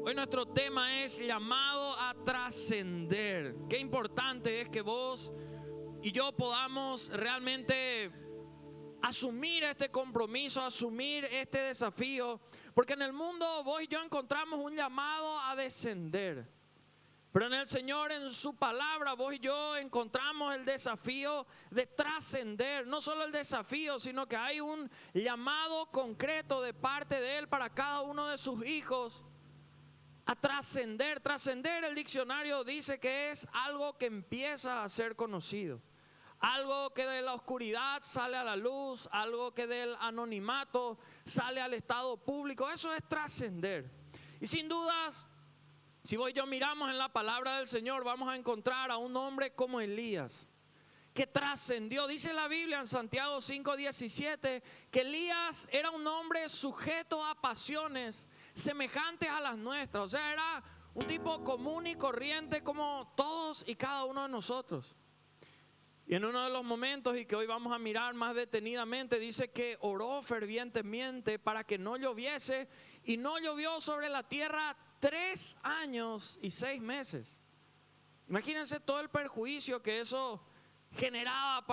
Hoy nuestro tema es llamado a trascender. Qué importante es que vos y yo podamos realmente asumir este compromiso, asumir este desafío, porque en el mundo vos y yo encontramos un llamado a descender. Pero en el Señor, en su palabra, vos y yo encontramos el desafío de trascender. No solo el desafío, sino que hay un llamado concreto de parte de Él para cada uno de sus hijos a trascender. Trascender, el diccionario dice que es algo que empieza a ser conocido. Algo que de la oscuridad sale a la luz, algo que del anonimato sale al estado público. Eso es trascender. Y sin dudas, si vos y yo miramos en la palabra del Señor, vamos a encontrar a un hombre como Elías, que trascendió. Dice la Biblia en Santiago 5:17 que Elías era un hombre sujeto a pasiones semejantes a las nuestras. O sea, era un tipo común y corriente como todos y cada uno de nosotros. Y en uno de los momentos, y que hoy vamos a mirar más detenidamente, dice que oró fervientemente para que no lloviese, y no llovió sobre la tierra 3 años y 6 meses. Imagínense todo el perjuicio que eso generaba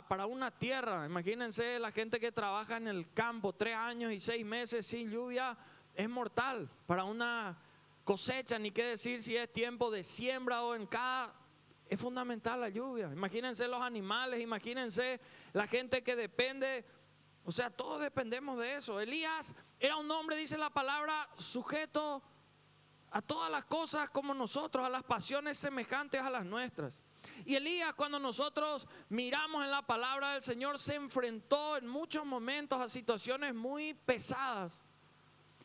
para una tierra. Imagínense la gente que trabaja en el campo, 3 años y 6 meses sin lluvia es mortal para una cosecha, ni qué decir si es tiempo de siembra o en cada... Es fundamental la lluvia. Imagínense los animales, imagínense la gente que depende, o sea, todos dependemos de eso. Elías era un hombre, dice la palabra, sujeto a todas las cosas como nosotros, a las pasiones semejantes a las nuestras. Y Elías, cuando nosotros miramos en la palabra del Señor, se enfrentó en muchos momentos a situaciones muy pesadas.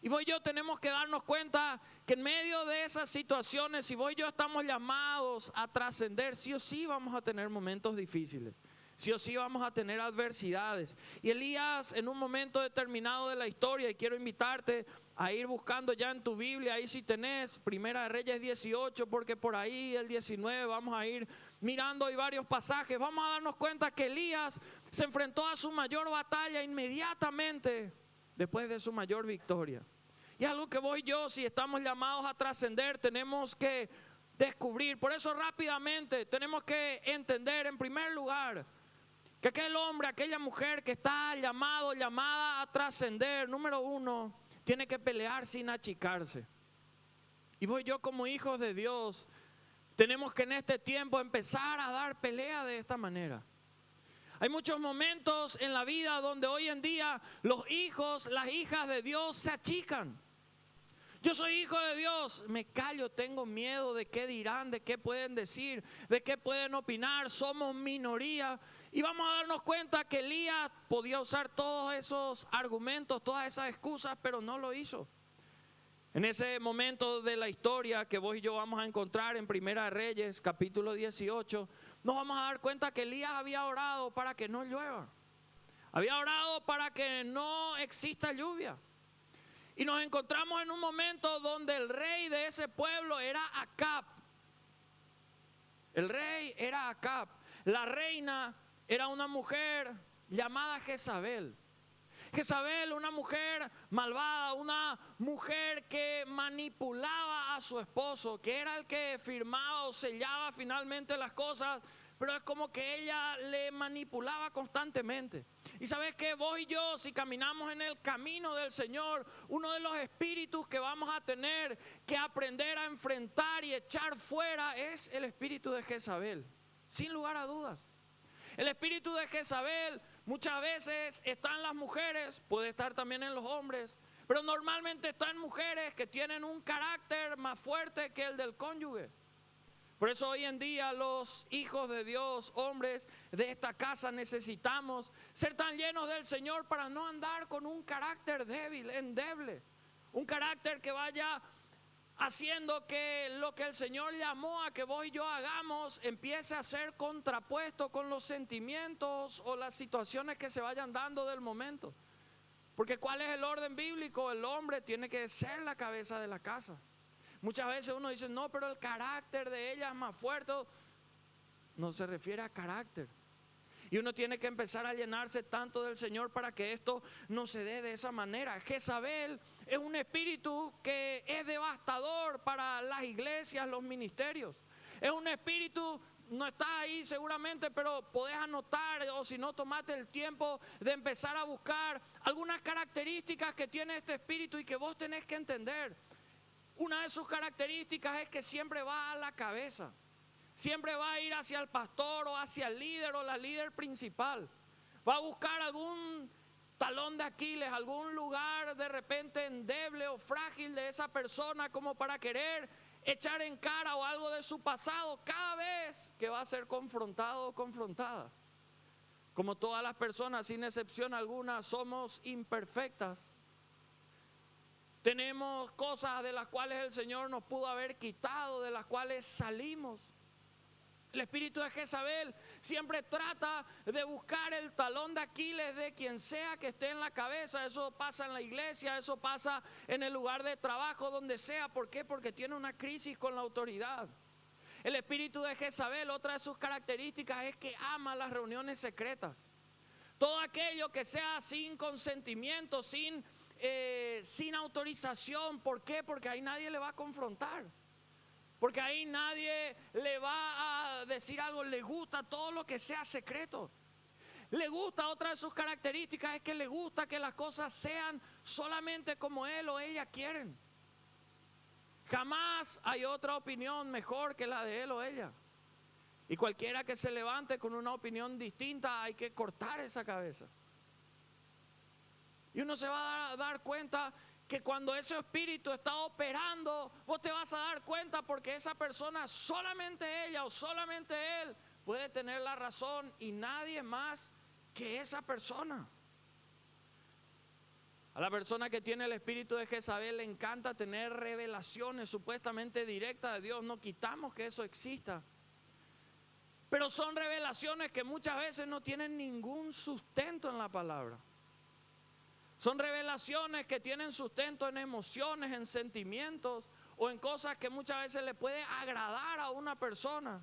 Y vos y yo tenemos que darnos cuenta que en medio de esas situaciones, si vos y yo estamos llamados a trascender, sí o sí vamos a tener momentos difíciles. Sí o sí vamos a tener adversidades. Y Elías, en un momento determinado de la historia, y quiero invitarte a ir buscando ya en tu Biblia, ahí si tenés Primera de Reyes 18, porque por ahí el 19 vamos a ir mirando hoy varios pasajes. Vamos a darnos cuenta que Elías se enfrentó a su mayor batalla inmediatamente después de su mayor victoria. Y algo que vos y yo, si estamos llamados a trascender, tenemos que descubrir. Por eso rápidamente tenemos que entender en primer lugar que aquel hombre, aquella mujer que está llamada a trascender, número uno, tiene que pelear sin achicarse. Y vos y yo como hijos de Dios tenemos que en este tiempo empezar a dar pelea de esta manera. Hay muchos momentos en la vida donde hoy en día los hijos, las hijas de Dios se achican. Yo soy hijo de Dios, me callo, tengo miedo de qué dirán, de qué pueden decir, de qué pueden opinar, somos minoría. Y vamos a darnos cuenta que Elías podía usar todos esos argumentos, todas esas excusas, pero no lo hizo. En ese momento de la historia que vos y yo vamos a encontrar en Primera de Reyes, capítulo 18, nos vamos a dar cuenta que Elías había orado para que no llueva. Había orado para que no exista lluvia. Y nos encontramos en un momento donde el rey de ese pueblo era Acab. El rey era Acab. La reina era una mujer llamada Jezabel. Jezabel, una mujer malvada, una mujer que manipulaba a su esposo, que era el que firmaba o sellaba finalmente las cosas, pero es como que ella le manipulaba constantemente. Y sabes que vos y yo, si caminamos en el camino del Señor, uno de los espíritus que vamos a tener que aprender a enfrentar y echar fuera es el espíritu de Jezabel, sin lugar a dudas. El espíritu de Jezabel muchas veces está en las mujeres, puede estar también en los hombres, pero normalmente está en mujeres que tienen un carácter más fuerte que el del cónyuge. Por eso hoy en día los hijos de Dios, hombres de esta casa, necesitamos ser tan llenos del Señor para no andar con un carácter débil, endeble. Un carácter que vaya haciendo que lo que el Señor llamó a que vos y yo hagamos empiece a ser contrapuesto con los sentimientos o las situaciones que se vayan dando del momento. Porque ¿cuál es el orden bíblico? El hombre tiene que ser la cabeza de la casa. Muchas veces uno dice, no, pero el carácter de ella es más fuerte. No se refiere a carácter. Y uno tiene que empezar a llenarse tanto del Señor para que esto no se dé de esa manera. Jezabel es un espíritu que es devastador para las iglesias, los ministerios. Es un espíritu, no está ahí seguramente, pero podés anotar, o si no, tomate el tiempo de empezar a buscar algunas características que tiene este espíritu y que vos tenés que entender. Una de sus características es que siempre va a la cabeza. Siempre va a ir hacia el pastor o hacia el líder o la líder principal. Va a buscar algún talón de Aquiles, algún lugar de repente endeble o frágil de esa persona como para querer echar en cara o algo de su pasado cada vez que va a ser confrontado o confrontada. Como todas las personas, sin excepción alguna, somos imperfectas. Tenemos cosas de las cuales el Señor nos pudo haber quitado, de las cuales salimos. El espíritu de Jezabel siempre trata de buscar el talón de Aquiles de quien sea que esté en la cabeza. Eso pasa en la iglesia, eso pasa en el lugar de trabajo, donde sea. ¿Por qué? Porque tiene una crisis con la autoridad. El espíritu de Jezabel, otra de sus características es que ama las reuniones secretas. Todo aquello que sea sin consentimiento, sin autorización. ¿Por qué? Porque ahí nadie le va a confrontar. Porque ahí nadie le va a decir algo. Le gusta todo lo que sea secreto. Le gusta, otra de sus características es que le gusta que las cosas sean solamente como él o ella quieren. Jamás hay otra opinión mejor que la de él o ella. Y cualquiera que se levante con una opinión distinta, hay que cortar esa cabeza. Y uno se va a dar cuenta que cuando ese espíritu está operando, vos te vas a dar cuenta porque esa persona, solamente ella o solamente él, puede tener la razón y nadie más que esa persona. A la persona que tiene el espíritu de Jezabel le encanta tener revelaciones supuestamente directas de Dios. No quitamos que eso exista. Pero son revelaciones que muchas veces no tienen ningún sustento en la palabra. Son revelaciones que tienen sustento en emociones, en sentimientos o en cosas que muchas veces le puede agradar a una persona,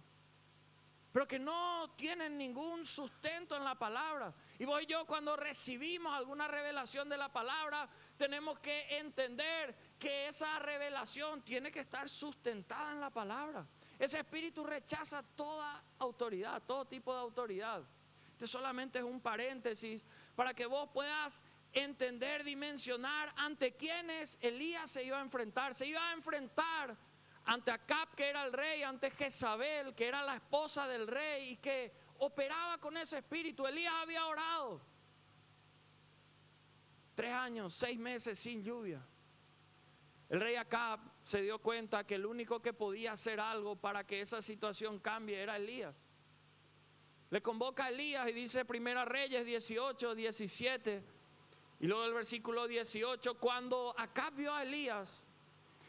pero que no tienen ningún sustento en la palabra. Y vos y yo, cuando recibimos alguna revelación de la palabra, tenemos que entender que esa revelación tiene que estar sustentada en la palabra. Ese espíritu rechaza toda autoridad, todo tipo de autoridad. Este solamente es un paréntesis para que vos puedas entender, dimensionar ante quienes Elías se iba a enfrentar. Se iba a enfrentar ante Acab, que era el rey, ante Jezabel, que era la esposa del rey y que operaba con ese espíritu. Elías había orado 3 años, 6 meses sin lluvia. El rey Acab se dio cuenta que el único que podía hacer algo para que esa situación cambie era Elías. Le convoca a Elías y dice Primera Reyes 18, 17 y luego el versículo 18, cuando Acab vio a Elías,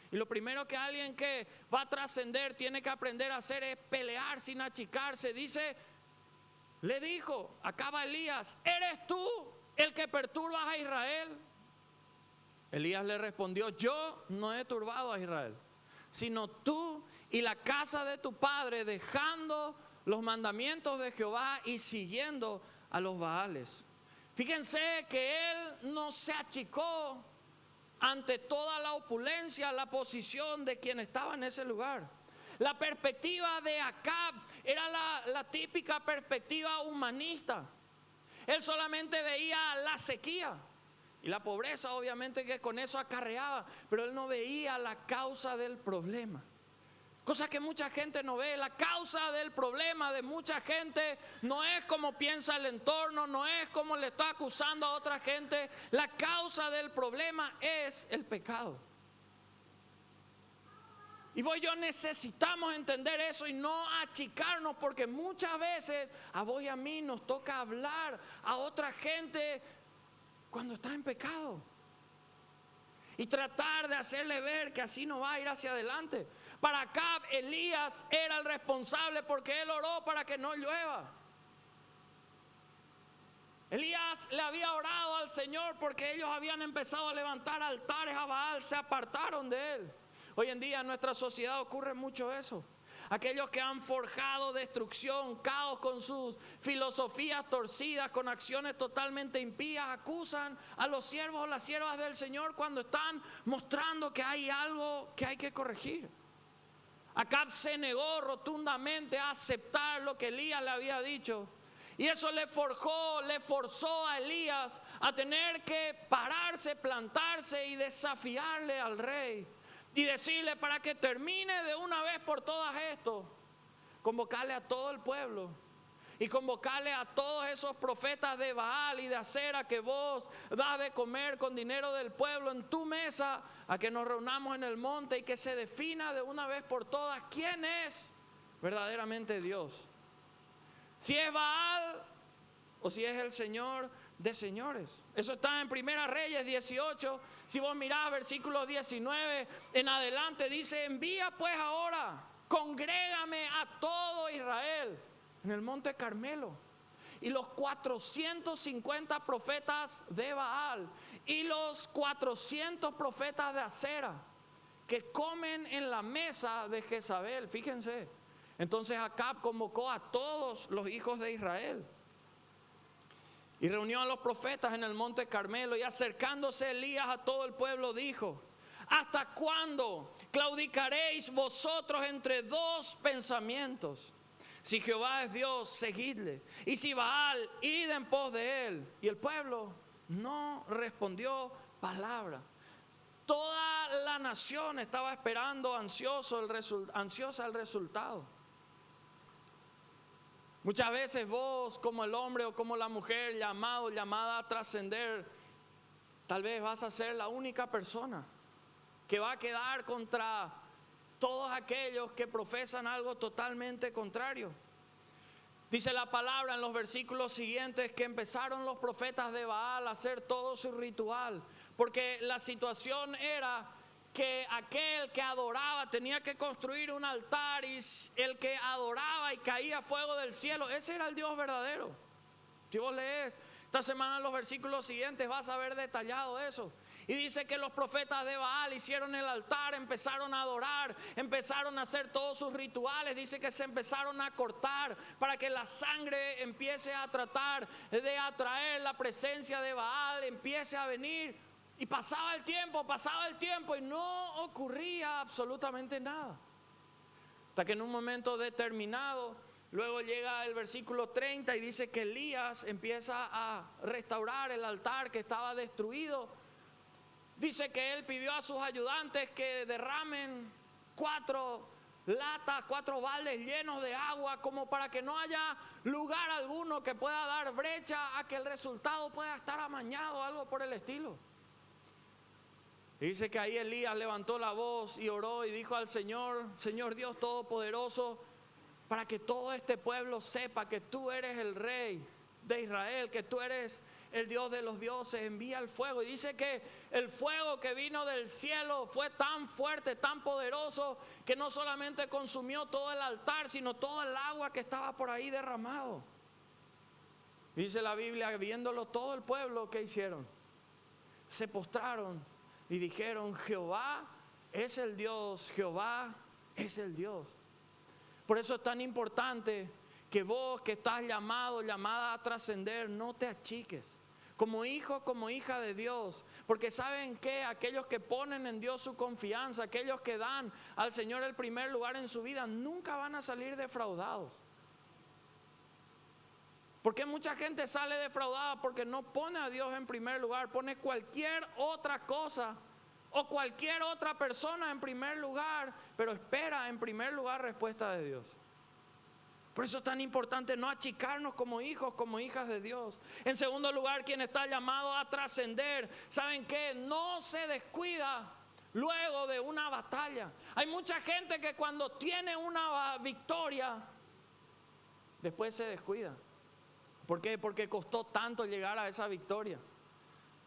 y lo primero que alguien que va a trascender tiene que aprender a hacer es pelear sin achicarse. Dice, le dijo Acab a Elías, ¿eres tú el que perturbas a Israel? Elías le respondió, yo no he turbado a Israel, sino tú y la casa de tu padre, dejando los mandamientos de Jehová y siguiendo a los Baales. Fíjense que él no se achicó ante toda la opulencia, la posición de quien estaba en ese lugar. La perspectiva de Acab era la típica perspectiva humanista. Él solamente veía la sequía y la pobreza, obviamente, que con eso acarreaba, pero él no veía la causa del problema. Cosa que mucha gente no ve. La causa del problema de mucha gente no es como piensa el entorno, no es como le está acusando a otra gente. La causa del problema es el pecado. Y vos y yo necesitamos entender eso y no achicarnos, porque muchas veces a vos y a mí nos toca hablar a otra gente cuando está en pecado y tratar de hacerle ver que así no va a ir hacia adelante. Para Acab, Elías era el responsable porque él oró para que no llueva. Elías le había orado al Señor porque ellos habían empezado a levantar altares a Baal, se apartaron de él. Hoy en día en nuestra sociedad ocurre mucho eso. aquellos que han forjado destrucción, caos con sus filosofías torcidas, con acciones totalmente impías, acusan a los siervos o las siervas del Señor cuando están mostrando que hay algo que hay que corregir. Acab se negó rotundamente a aceptar lo que Elías le había dicho. Y eso le forzó a Elías a tener que pararse, plantarse y desafiarle al rey. Y decirle, para que termine de una vez por todas esto, convocarle a todo el pueblo. Y convocarle a todos esos profetas de Baal y de Acera que vos das de comer con dinero del pueblo en tu mesa, a que nos reunamos en el monte y que se defina de una vez por todas quién es verdaderamente Dios. Si es Baal o si es el Señor de señores. Eso está en Primera Reyes 18. Si vos mirás versículos 19 en adelante, dice: envía pues ahora, congrégame a todo Israel en el monte Carmelo, y los 450 profetas de Baal y los 400 profetas de Acera que comen en la mesa de Jezabel. Fíjense. Entonces Acab convocó a todos los hijos de Israel y reunió a los profetas en el monte Carmelo, y acercándose Elías a todo el pueblo dijo: ¿hasta cuándo claudicaréis vosotros entre dos pensamientos? Si Jehová es Dios, seguidle, y si Baal, id en pos de él. Y el pueblo no respondió palabra. Toda la nación estaba esperando ansiosa el resultado. Muchas veces vos, como el hombre o como la mujer llamada a trascender, tal vez vas a ser la única persona que va a quedar contra todos aquellos que profesan algo totalmente contrario. Dice la palabra en los versículos siguientes que empezaron los profetas de Baal a hacer todo su ritual, porque la situación era que aquel que adoraba tenía que construir un altar, y el que adoraba y caía fuego del cielo, ese era el Dios verdadero. Si vos lees esta semana en los versículos siguientes, vas a ver detallado eso. Y dice que los profetas de Baal hicieron el altar, empezaron a adorar, empezaron a hacer todos sus rituales. Dice que se empezaron a cortar para que la sangre empiece a tratar de atraer la presencia de Baal, empiece a venir. Y pasaba el tiempo y no ocurría absolutamente nada. Hasta que en un momento determinado, luego llega el versículo 30 y dice que Elías empieza a restaurar el altar que estaba destruido. Dice que él pidió a sus ayudantes que derramen 4 baldes llenos de agua, como para que no haya lugar alguno que pueda dar brecha a que el resultado pueda estar amañado, algo por el estilo. Y dice que ahí Elías levantó la voz y oró y dijo al Señor: Señor Dios Todopoderoso, para que todo este pueblo sepa que tú eres el Rey de Israel, que tú eres el Dios de los dioses, envía el fuego. Y dice que el fuego que vino del cielo fue tan fuerte, tan poderoso, que no solamente consumió todo el altar, sino todo el agua que estaba por ahí derramado. Dice la Biblia, viéndolo todo el pueblo, ¿qué hicieron? Se postraron y dijeron: Jehová es el Dios, Jehová es el Dios. Por eso es tan importante que vos, que estás llamada a trascender, no te achiques como hijo, como hija de Dios. Porque ¿saben qué? Aquellos que ponen en Dios su confianza, aquellos que dan al Señor el primer lugar en su vida, nunca van a salir defraudados. Porque mucha gente sale defraudada porque no pone a Dios en primer lugar, pone cualquier otra cosa o cualquier otra persona en primer lugar, pero espera en primer lugar respuesta de Dios. Por eso es tan importante no achicarnos como hijos, como hijas de Dios. En segundo lugar, quien está llamado a trascender, ¿saben qué? No se descuida luego de una batalla. Hay mucha gente que cuando tiene una victoria, después se descuida. ¿Por qué? Porque costó tanto llegar a esa victoria.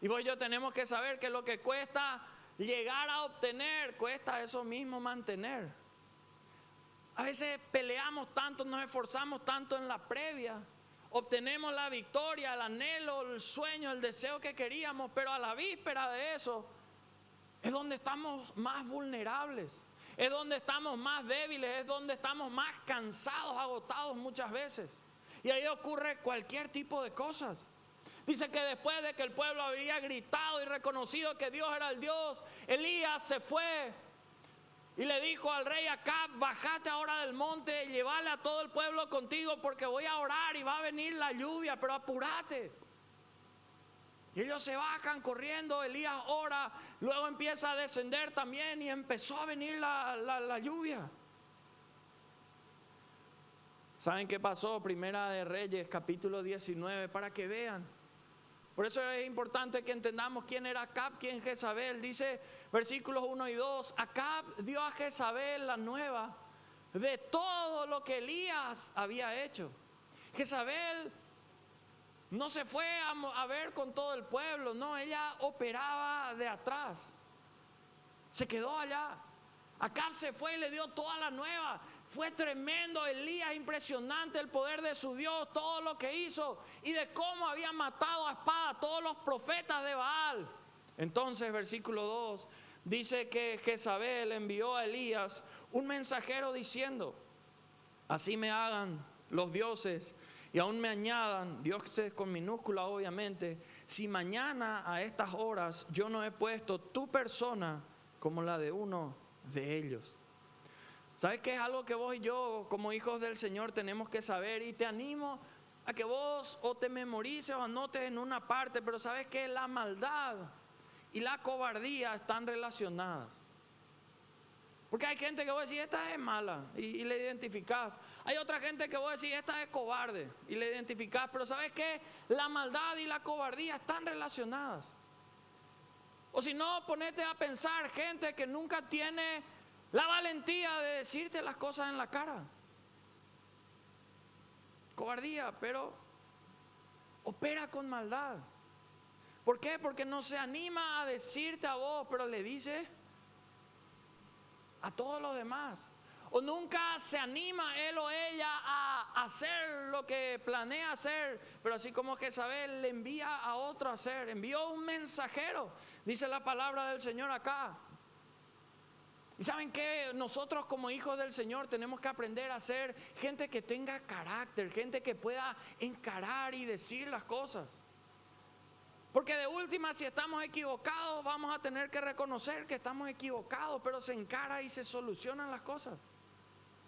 Y vos y yo tenemos que saber que lo que cuesta llegar a obtener, cuesta eso mismo mantener. A veces peleamos tanto, nos esforzamos tanto en la previa, obtenemos la victoria, el anhelo, el sueño, el deseo que queríamos, pero a la víspera de eso es donde estamos más vulnerables. es donde estamos más débiles, es donde estamos más cansados, agotados muchas veces. Y ahí ocurre cualquier tipo de cosas. Dice que después de que el pueblo había gritado y reconocido que Dios era el Dios, Elías se fue y le dijo al rey Acab: bájate ahora del monte y llévale a todo el pueblo contigo, porque voy a orar y va a venir la lluvia, pero apúrate. Y ellos se bajan corriendo, Elías ora, luego empieza a descender también y empezó a venir la lluvia. ¿Saben qué pasó? Primera de Reyes, capítulo 19, para que vean. Por eso es importante que entendamos quién era Acab, quién Jezabel. Dice versículos 1 y 2, Acab dio a Jezabel la nueva de todo lo que Elías había hecho. Jezabel no se fue a ver con todo el pueblo, no, ella operaba de atrás. Se quedó allá. Acab se fue y le dio toda la nueva. Fue tremendo Elías, impresionante el poder de su Dios, todo lo que hizo y de cómo había matado a espada a todos los profetas de Baal. Entonces, versículo 2, dice que Jezabel envió a Elías un mensajero diciendo: así me hagan los dioses y aún me añadan, dioses con minúscula obviamente, si mañana a estas horas yo no he puesto tu persona como la de uno de ellos. ¿Sabes qué es algo que vos y yo como hijos del Señor tenemos que saber? Y te animo a que vos o te memorices o anotes en una parte, pero ¿sabes qué? La maldad y la cobardía están relacionadas. Porque hay gente que vos decís, esta es mala, y le identificás. Hay otra gente que vos decís, esta es cobarde, y le identificás. Pero ¿sabes qué? La maldad y la cobardía están relacionadas. O si no, ponete a pensar gente que nunca tiene la valentía de decirte las cosas en la cara. Cobardía, pero opera con maldad. ¿Por qué? Porque no se anima a decirte a vos, pero le dice a todos los demás. O nunca se anima él o ella a hacer lo que planea hacer, pero así como Jezabel le envía a otro a hacer, envió un mensajero, dice la palabra del Señor acá. Y ¿saben qué? Nosotros como hijos del Señor tenemos que aprender a ser gente que tenga carácter, gente que pueda encarar y decir las cosas. Porque de última, si estamos equivocados, vamos a tener que reconocer que estamos equivocados, pero se encara y se solucionan las cosas.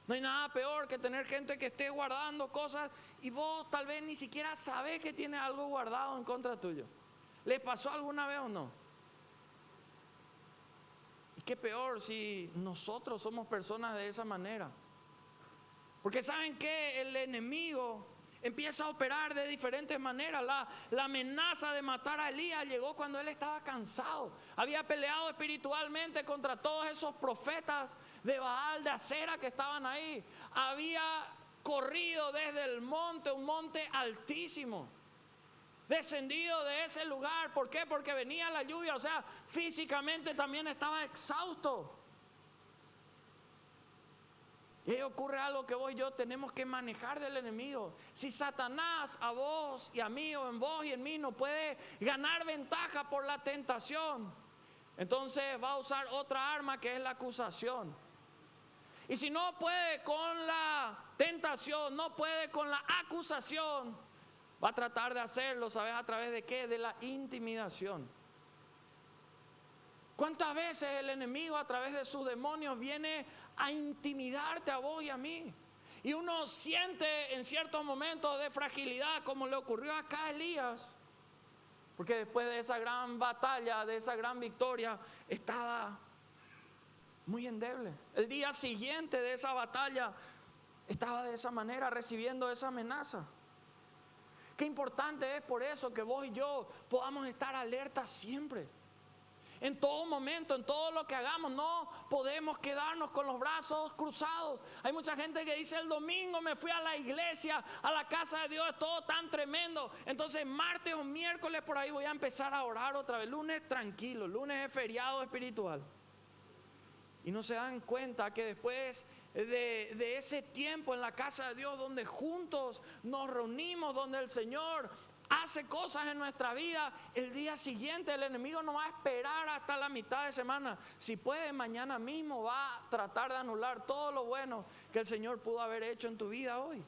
No hay nada peor que tener gente que esté guardando cosas y vos tal vez ni siquiera sabés que tiene algo guardado en contra tuyo. ¿Les pasó alguna vez o no? Y qué peor si nosotros somos personas de esa manera. Porque ¿saben qué? El enemigo empieza a operar de diferentes maneras. La amenaza de matar a Elías llegó cuando él estaba cansado. Había peleado espiritualmente contra todos esos profetas de Baal, de Acera que estaban ahí. Había corrido desde el monte, un monte altísimo, descendido de ese lugar. ¿Por qué? Porque venía la lluvia, o sea, físicamente también estaba exhausto. Y ahí ocurre algo que vos y yo tenemos que manejar del enemigo. Si Satanás a vos y a mí, o en vos y en mí, no puede ganar ventaja por la tentación, entonces va a usar otra arma, que es la acusación. Y si no puede con la tentación, no puede con la acusación, va a tratar de hacerlo, ¿sabes a través de qué? De la intimidación. ¿Cuántas veces el enemigo a través de sus demonios viene a intimidarte a vos y a mí? Y uno siente en ciertos momentos de fragilidad, como le ocurrió acá a Elías, porque después de esa gran batalla, de esa gran victoria, estaba muy endeble. El día siguiente de esa batalla estaba de esa manera, recibiendo esa amenaza. Qué importante es por eso que vos y yo podamos estar alertas siempre. En todo momento, en todo lo que hagamos, no podemos quedarnos con los brazos cruzados. Hay mucha gente que dice, el domingo me fui a la iglesia, a la casa de Dios, es todo tan tremendo. Entonces martes o miércoles por ahí voy a empezar a orar otra vez. Lunes tranquilo, lunes es feriado espiritual. Y no se dan cuenta que después de ese tiempo en la casa de Dios, donde juntos nos reunimos, donde el Señor hace cosas en nuestra vida, el día siguiente el enemigo no va a esperar hasta la mitad de semana. Si puede, mañana mismo va a tratar de anular todo lo bueno que el Señor pudo haber hecho en tu vida hoy.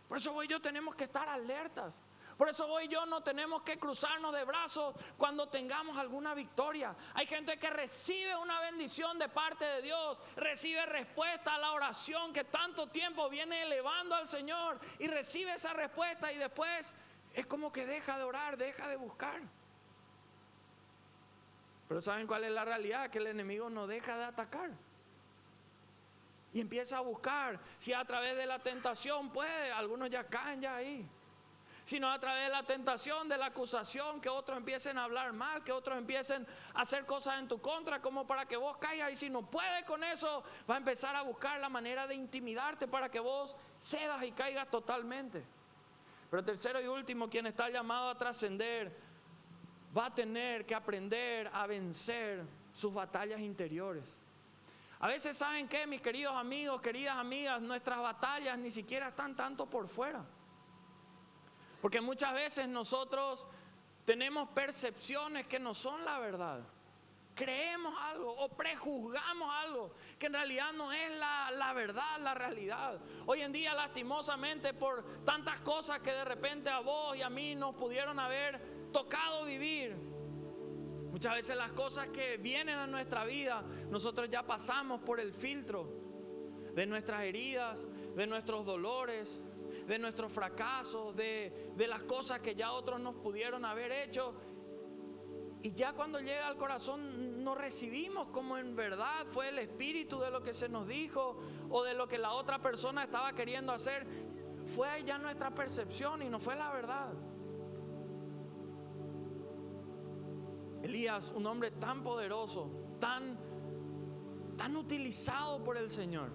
Por eso hoy yo tenemos que estar alertas. Por eso hoy yo no tenemos que cruzarnos de brazos cuando tengamos alguna victoria. Hay gente que recibe una bendición de parte de Dios, recibe respuesta a la oración que tanto tiempo viene elevando al Señor, y recibe esa respuesta y después es como que deja de orar, deja de buscar. Pero ¿saben cuál es la realidad? Que el enemigo no deja de atacar. Y empieza a buscar. Si a través de la tentación puede, algunos ya caen ya ahí. Sino a través de la tentación, de la acusación, que otros empiecen a hablar mal, que otros empiecen a hacer cosas en tu contra como para que vos caigas. Y si no puede con eso, va a empezar a buscar la manera de intimidarte para que vos cedas y caigas totalmente. Pero tercero y último, quien está llamado a trascender va a tener que aprender a vencer sus batallas interiores. A veces, ¿saben qué, mis queridos amigos, queridas amigas? Nuestras batallas ni siquiera están tanto por fuera. Porque muchas veces nosotros tenemos percepciones que no son la verdad. Creemos algo o prejuzgamos algo que en realidad no es la verdad, la realidad. Hoy en día, lastimosamente, por tantas cosas que de repente a vos y a mí nos pudieron haber tocado vivir, muchas veces las cosas que vienen a nuestra vida, nosotros ya pasamos por el filtro de nuestras heridas, de nuestros dolores, de nuestros fracasos, de las cosas que ya otros nos pudieron haber hecho. Y ya cuando llega al corazón no recibimos como en verdad fue el espíritu de lo que se nos dijo o de lo que la otra persona estaba queriendo hacer. Fue ya nuestra percepción y no fue la verdad. Elías, un hombre tan poderoso, tan utilizado por el Señor,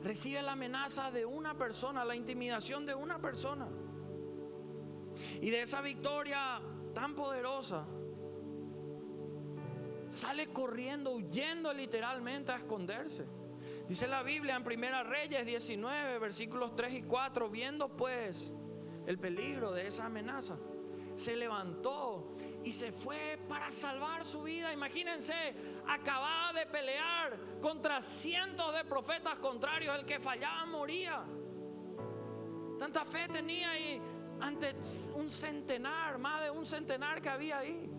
recibe la amenaza de una persona, la intimidación de una persona. Y de esa victoria tan poderosa sale corriendo, huyendo literalmente a esconderse. Dice la Biblia en Primera Reyes 19, versículos 3 y 4: viendo pues el peligro de esa amenaza, se levantó y se fue para salvar su vida. Imagínense, acababa de pelear contra cientos de profetas contrarios. El que fallaba moría. Tanta fe tenía y ante un centenar, más de un centenar que había ahí.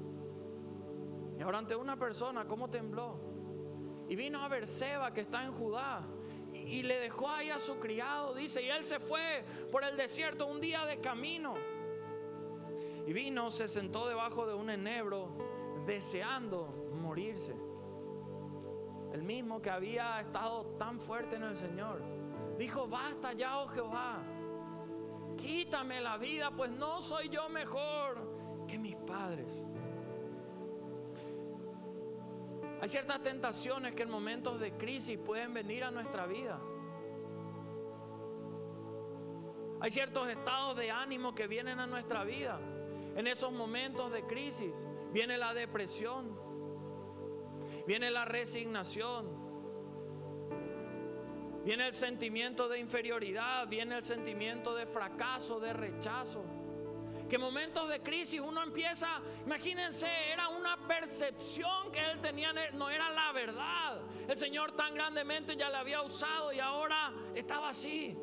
Y ahora ante una persona, ¿cómo tembló? Y vino a Berseba, que está en Judá, y le dejó ahí a su criado, dice, y él se fue por el desierto un día de camino. Y vino, se sentó debajo de un enebro, deseando morirse. El mismo que había estado tan fuerte en el Señor. Dijo, basta ya, oh Jehová, quítame la vida, pues no soy yo mejor que mis padres. Hay ciertas tentaciones que en momentos de crisis pueden venir a nuestra vida. Hay ciertos estados de ánimo que vienen a nuestra vida. En esos momentos de crisis viene la depresión, viene la resignación, viene el sentimiento de inferioridad, viene el sentimiento de fracaso, de rechazo. Que en momentos de crisis uno empieza, imagínense, era una percepción que él tenía, no era la verdad. El Señor tan grandemente ya le había usado y ahora estaba así.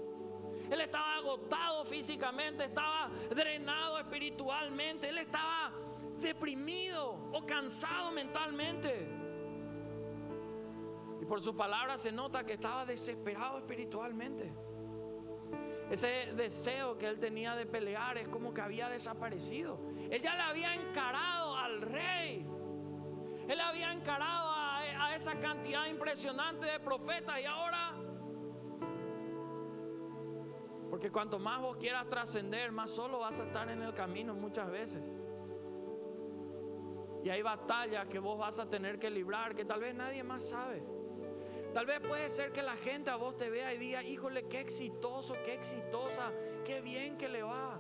Él estaba agotado físicamente, estaba drenado espiritualmente, él estaba deprimido o cansado mentalmente. Y por sus palabras se nota que estaba desesperado espiritualmente. Ese deseo que él tenía de pelear es como que había desaparecido. Él ya le había encarado al rey. Él había encarado a esa cantidad impresionante de profetas y ahora... Porque cuanto más vos quieras trascender, más solo vas a estar en el camino muchas veces. Y hay batallas que vos vas a tener que librar, que tal vez nadie más sabe. Tal vez puede ser que la gente a vos te vea y diga, híjole, qué exitoso, qué exitosa, qué bien que le va.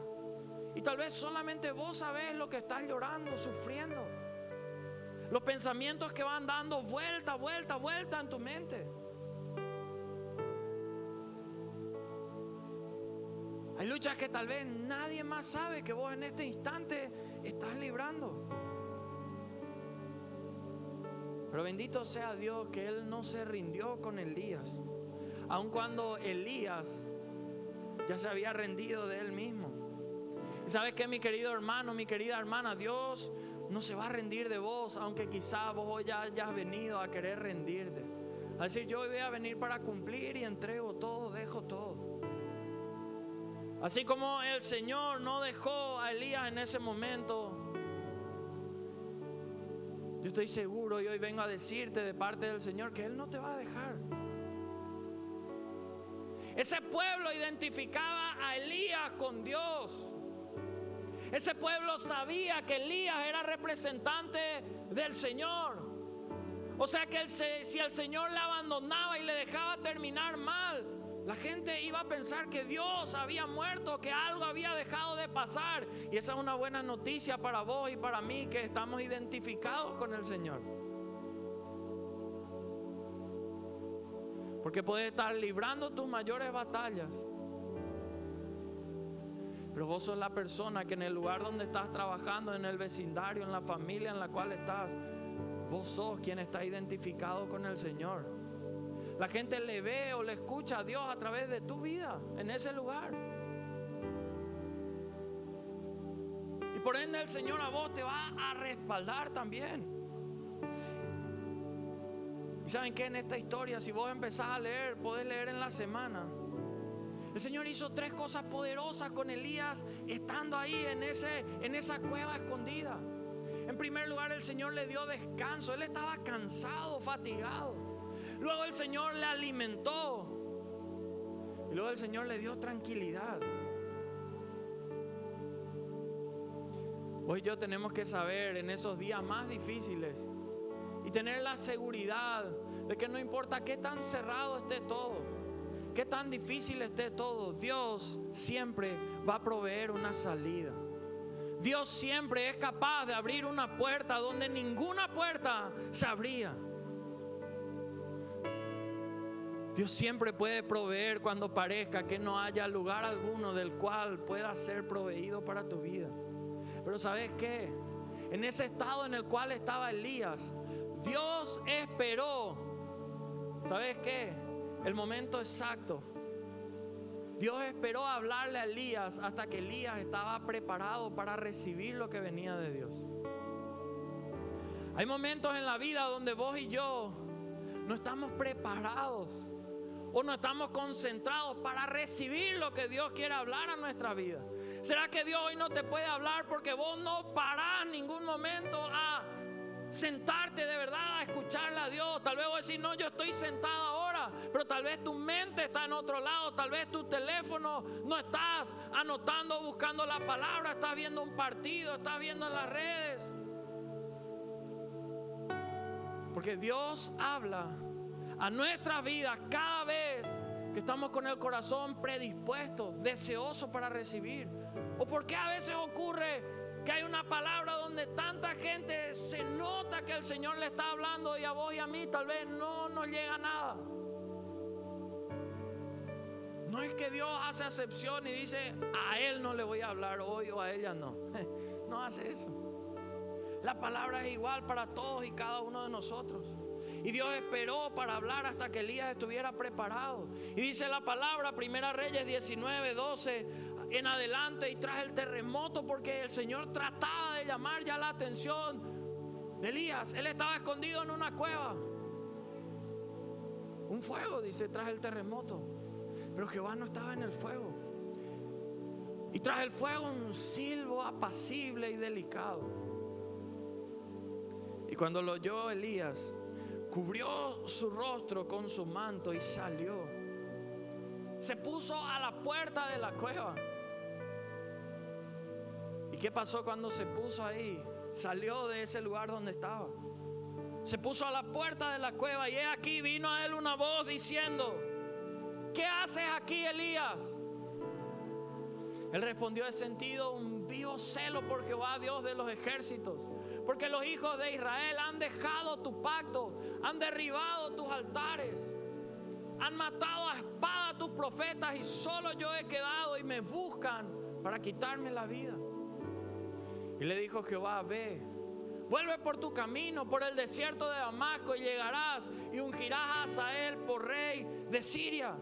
Y tal vez solamente vos sabés lo que estás llorando, sufriendo. Los pensamientos que van dando vuelta, vuelta, vuelta en tu mente. Hay luchas que tal vez nadie más sabe que vos en este instante estás librando. Pero bendito sea Dios que Él no se rindió con Elías, aun cuando Elías ya se había rendido de él mismo. ¿Y sabes qué, mi querido hermano, mi querida hermana? Dios no se va a rendir de vos, aunque quizás vos hoy ya hayas venido a querer rendirte, a decir: yo voy a venir para cumplir y entrego todo, dejo todo. Así como el Señor no dejó a Elías en ese momento, yo estoy seguro y hoy vengo a decirte de parte del Señor que Él no te va a dejar. Ese pueblo identificaba a Elías con Dios. Ese pueblo sabía que Elías era representante del Señor. O sea que si el Señor le abandonaba y le dejaba terminar mal, la gente iba a pensar que Dios había muerto, que algo había dejado de pasar. Y esa es una buena noticia para vos y para mí, que estamos identificados con el Señor. Porque puedes estar librando tus mayores batallas, pero vos sos la persona que en el lugar donde estás trabajando, en el vecindario, en la familia en la cual estás, vos sos quien está identificado con el Señor. La gente le ve o le escucha a Dios a través de tu vida en ese lugar. Y por ende el Señor a vos te va a respaldar también. Y ¿saben qué? En esta historia, si vos empezás a leer, podés leer en la semana. El Señor hizo 3 cosas poderosas con Elías estando ahí en esa cueva escondida. En primer lugar, el Señor le dio descanso. Él estaba cansado, fatigado. Luego el Señor le alimentó. Y luego el Señor le dio tranquilidad. Hoy y yo tenemos que saber en esos días más difíciles y tener la seguridad de que no importa qué tan cerrado esté todo, qué tan difícil esté todo, Dios siempre va a proveer una salida. Dios siempre es capaz de abrir una puerta donde ninguna puerta se abría. Dios siempre puede proveer cuando parezca que no haya lugar alguno del cual pueda ser proveído para tu vida. Pero ¿sabes qué? En ese estado en el cual estaba Elías, Dios esperó, ¿sabes qué? El momento exacto. Dios esperó a hablarle a Elías hasta que Elías estaba preparado para recibir lo que venía de Dios. Hay momentos en la vida donde vos y yo no estamos preparados o no estamos concentrados para recibir lo que Dios quiere hablar a nuestra vida. ¿Será que Dios hoy no te puede hablar porque vos no parás en ningún momento a sentarte de verdad a escucharle a Dios? Tal vez vos decís: no, yo estoy sentado ahora, pero tal vez tu mente está en otro lado, tal vez tu teléfono no estás anotando, buscando la palabra, estás viendo un partido, estás viendo en las redes. Porque Dios habla a nuestras vidas cada vez que estamos con el corazón predispuesto, deseoso para recibir. ¿O por qué a veces ocurre que hay una palabra donde tanta gente se nota que el Señor le está hablando y a vos y a mí tal vez no nos llega nada? No es que Dios hace acepción y dice: a él no le voy a hablar hoy o a ella no. No hace eso. La palabra es igual para todos y cada uno de nosotros. Y Dios esperó para hablar hasta que Elías estuviera preparado. Y dice la palabra, Primera Reyes 19:12 en adelante: y tras el terremoto, porque el Señor trataba de llamar ya la atención de Elías. Él estaba escondido en una cueva. Un fuego, dice, tras el terremoto. Pero Jehová no estaba en el fuego. Y tras el fuego un silbo apacible y delicado. Y cuando lo oyó Elías, cubrió su rostro con su manto y salió. Se puso a la puerta de la cueva. ¿Y qué pasó cuando se puso ahí? Salió de ese lugar donde estaba. Se puso a la puerta de la cueva y he aquí vino a él una voz diciendo: ¿qué haces aquí, Elías? Él respondió de sentido: un vivo celo por Jehová, Dios de los ejércitos, porque los hijos de Israel han dejado tu pacto, han derribado tus altares. Han matado a espada a tus profetas y solo yo he quedado y me buscan para quitarme la vida. Y le dijo Jehová: ve, vuelve por tu camino, por el desierto de Damasco, y llegarás y ungirás a Hazael por rey de Siria.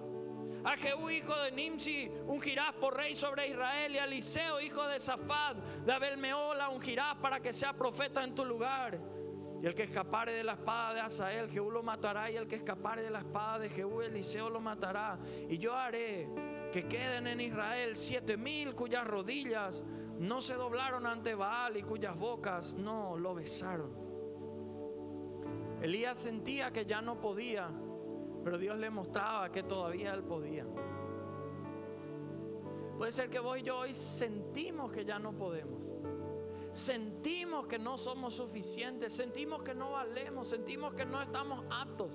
A Jehú, hijo de Nimsi, ungirás por rey sobre Israel. Y a Eliseo, hijo de Safat, de Abel-Mehola, ungirás para que sea profeta en tu lugar. Y el que escapare de la espada de Hazael, Jehú lo matará. Y el que escapare de la espada de Jehú, Eliseo lo matará. Y yo haré que queden en Israel 7,000 cuyas rodillas no se doblaron ante Baal y cuyas bocas no lo besaron. Elías sentía que ya no podía, pero Dios le mostraba que todavía él podía. Puede ser que vos y yo hoy sentimos que ya no podemos. Sentimos que no somos suficientes. Sentimos que no valemos. Sentimos que no estamos aptos.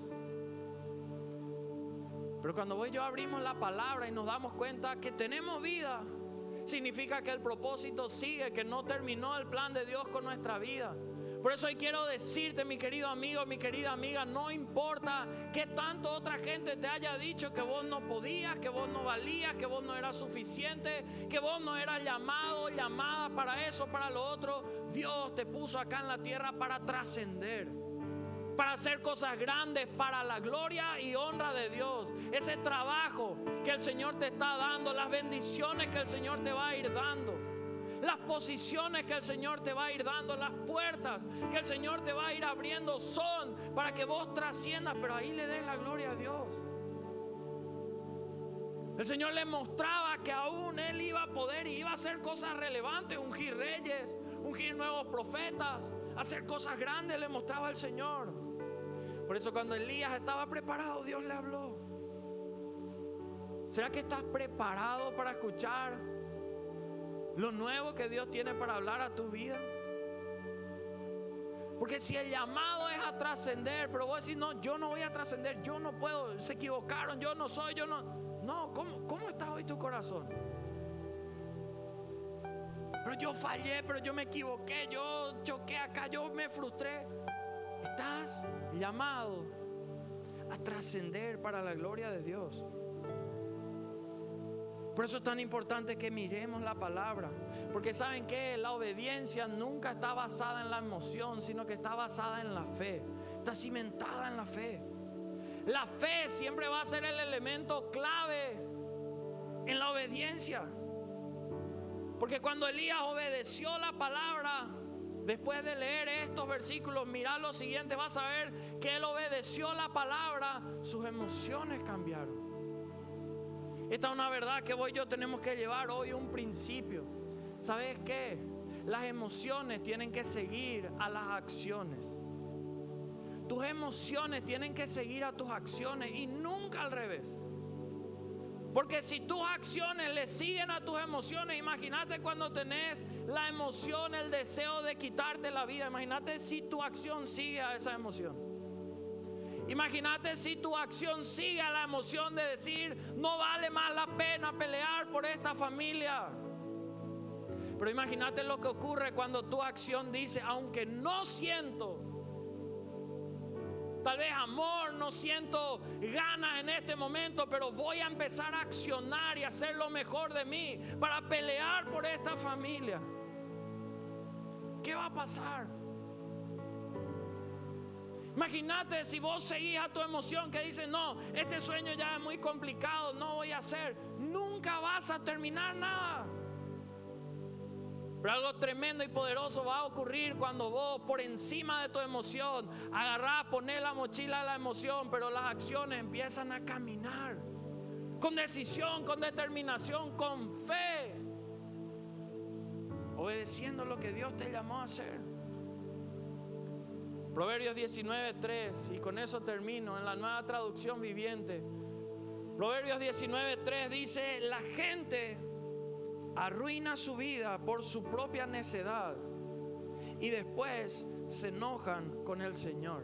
Pero cuando vos y yo abrimos la palabra y nos damos cuenta que tenemos vida, significa que el propósito sigue, que no terminó el plan de Dios con nuestra vida. Por eso hoy quiero decirte, mi querido amigo, mi querida amiga, no importa que tanto otra gente te haya dicho que vos no podías, que vos no valías, que vos no eras suficiente, que vos no eras llamado, llamada para eso, para lo otro. Dios te puso acá en la tierra para trascender, para hacer cosas grandes, para la gloria y honra de Dios. Ese trabajo que el Señor te está dando, las bendiciones que el Señor te va a ir dando, las posiciones que el Señor te va a ir dando, las puertas que el Señor te va a ir abriendo, son para que vos trasciendas, pero ahí le des la gloria a Dios. El Señor le mostraba que aún Él iba a poder y iba a hacer cosas relevantes, ungir reyes, ungir nuevos profetas, hacer cosas grandes, le mostraba el Señor. Por eso cuando Elías estaba preparado, Dios le habló. ¿Será que estás preparado para escuchar lo nuevo que Dios tiene para hablar a tu vida? Porque si el llamado es a trascender, pero vos decís: no, yo no voy a trascender, yo no puedo, se equivocaron, yo no soy, yo no. No, ¿cómo está hoy tu corazón? Pero yo fallé, pero yo me equivoqué, yo choqué acá, yo me frustré. Estás llamado a trascender para la gloria de Dios. Por eso es tan importante que miremos la palabra. Porque ¿saben qué? La obediencia nunca está basada en la emoción, sino que está basada en la fe. Está cimentada en la fe. La fe siempre va a ser el elemento clave en la obediencia. Porque cuando Elías obedeció la palabra, después de leer estos versículos, mirá lo siguiente, vas a ver que él obedeció la palabra, sus emociones cambiaron. Esta es una verdad que vos y yo tenemos que llevar hoy, un principio. ¿Sabes qué? Las emociones tienen que seguir a las acciones. Tus emociones tienen que seguir a tus acciones y nunca al revés. Porque si tus acciones le siguen a tus emociones, imagínate cuando tenés la emoción, el deseo de quitarte la vida. Imagínate si tu acción sigue a esa emoción. Imagínate si tu acción sigue a la emoción de decir: no vale más la pena pelear por esta familia. Pero imagínate lo que ocurre cuando tu acción dice: aunque no siento tal vez amor, no siento ganas en este momento, pero voy a empezar a accionar y hacer lo mejor de mí para pelear por esta familia. ¿Qué va a pasar? Imagínate si vos seguís a tu emoción que dice: no, este sueño ya es muy complicado, no voy a hacer. Nunca vas a terminar nada. Pero algo tremendo y poderoso va a ocurrir cuando vos, por encima de tu emoción, agarrás, ponés la mochila de la emoción, pero las acciones empiezan a caminar con decisión, con determinación, con fe, obedeciendo lo que Dios te llamó a hacer. Proverbios 19:3, y con eso termino, en la Nueva Traducción Viviente. Proverbios 19:3 dice: la gente arruina su vida por su propia necedad y después se enojan con el Señor.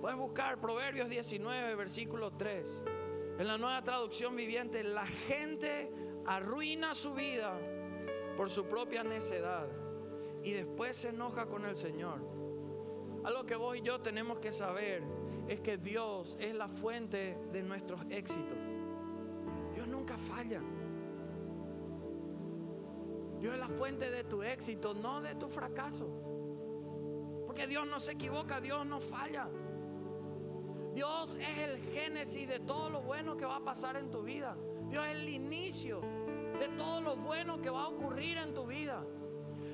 Puedes buscar Proverbios 19, versículo 3. En la Nueva Traducción Viviente: la gente arruina su vida por su propia necedad y después se enoja con el Señor. Algo que vos y yo tenemos que saber es que Dios es la fuente de nuestros éxitos. Dios nunca falla. Dios es la fuente de tu éxito, no de tu fracaso. Porque Dios no se equivoca, Dios no falla. Dios es el génesis de todo lo bueno que va a pasar en tu vida. Dios es el inicio de todo lo bueno que va a ocurrir en tu vida.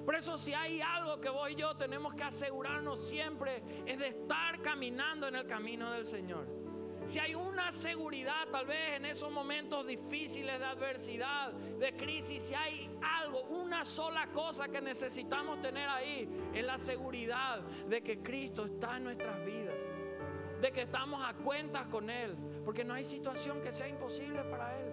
Por eso, si hay algo que vos y yo tenemos que asegurarnos siempre, es de estar caminando en el camino del Señor. Si hay una seguridad, tal vez en esos momentos difíciles de adversidad, de crisis, si hay algo, una sola cosa que necesitamos tener ahí, es la seguridad de que Cristo está en nuestras vidas, de que estamos a cuentas con Él, porque no hay situación que sea imposible para Él.